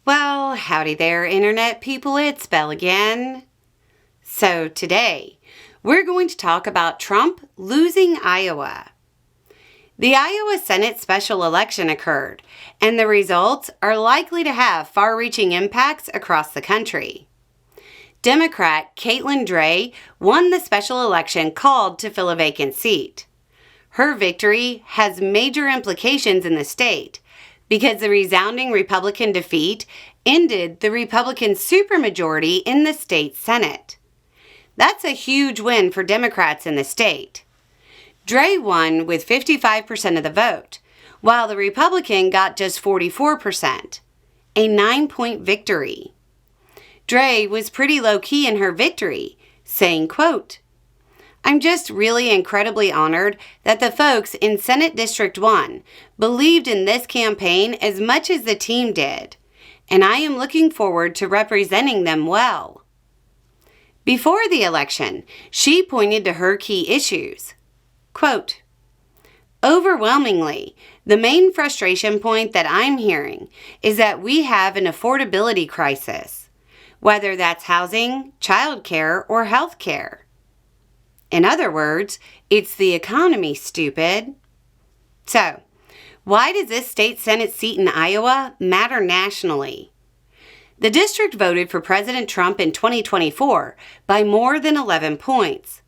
Well, howdy there, Internet people. It's Belle again. So today, we're going to talk about Trump losing Iowa. The Iowa Senate special election occurred, and the results are likely to have far-reaching impacts across the country. Democrat Caitlin Dray won the special election called to fill a vacant seat. Her victory has major implications in the state, because the resounding Republican defeat ended the Republican supermajority in the state Senate. That's a huge win for Democrats in the state. Dray won with 55% of the vote, while the Republican got just 44%, a 9-point victory. Dray was pretty low-key in her victory, saying, quote, "I'm just really incredibly honored that the folks in Senate District 1 believed in this campaign as much as the team did, and I am looking forward to representing them well." Before the election, she pointed to her key issues. Quote, "Overwhelmingly, the main frustration point that I'm hearing is that we have an affordability crisis, whether that's housing, childcare, or health care. In other words, it's the economy, stupid." So, why does this state Senate seat in Iowa matter nationally? The district voted for President Trump in 2024 by more than 11 points.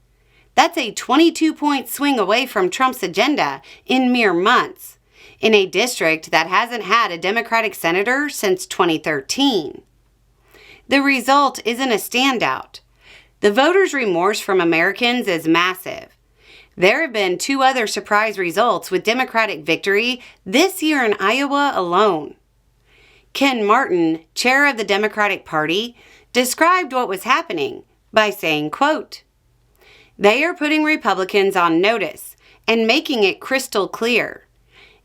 That's a 22-point swing away from Trump's agenda in mere months, in a district that hasn't had a Democratic senator since 2013. The result isn't a standout. The voters' remorse from Americans is massive. There have been 2 other surprise results with Democratic victory this year in Iowa alone. Ken Martin, chair of the Democratic Party, described what was happening by saying, quote, "They are putting Republicans on notice and making it crystal clear.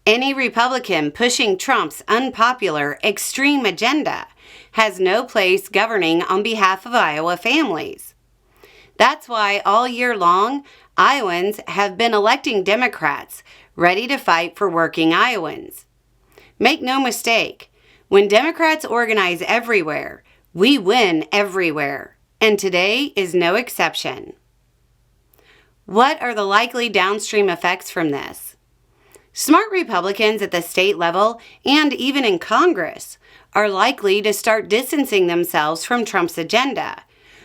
Any Republican pushing Trump's unpopular, extreme agenda has no place governing on behalf of Iowa families. That's why all year long, Iowans have been electing Democrats ready to fight for working Iowans. Make no mistake, when Democrats organize everywhere, we win everywhere, and today is no exception." What are the likely downstream effects from this? Smart Republicans at the state level and even in Congress are likely to start distancing themselves from Trump's agenda,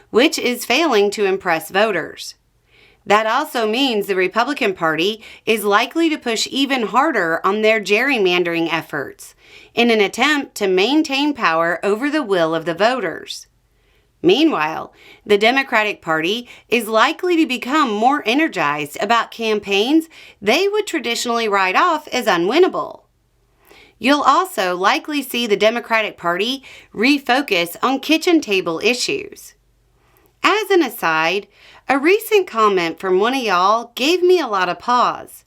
which is failing to impress voters. That also means the Republican Party is likely to push even harder on their gerrymandering efforts in an attempt to maintain power over the will of the voters. Meanwhile, the Democratic Party is likely to become more energized about campaigns they would traditionally write off as unwinnable. You'll also likely see the Democratic Party refocus on kitchen table issues. As an aside, a recent comment from one of y'all gave me a lot of pause.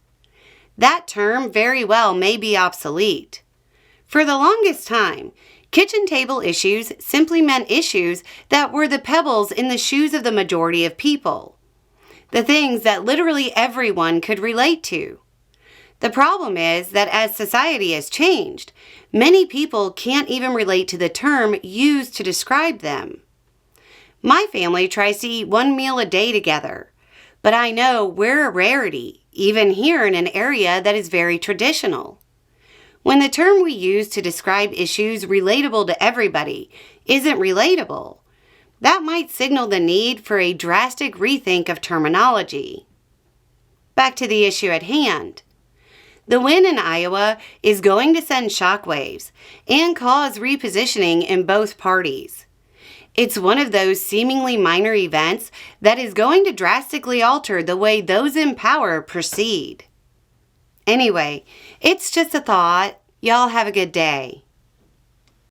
That term very well may be obsolete. For the longest time, kitchen table issues simply meant issues that were the pebbles in the shoes of the majority of people. The things that literally everyone could relate to. The problem is that as society has changed, many people can't even relate to the term used to describe them. My family tries to eat 1 meal a day together, but I know we're a rarity, even here in an area that is very traditional. When the term we use to describe issues relatable to everybody isn't relatable, that might signal the need for a drastic rethink of terminology. Back to the issue at hand. The win in Iowa is going to send shockwaves and cause repositioning in both parties. It's one of those seemingly minor events that is going to drastically alter the way those in power proceed. Anyway, it's just a thought. Y'all have a good day.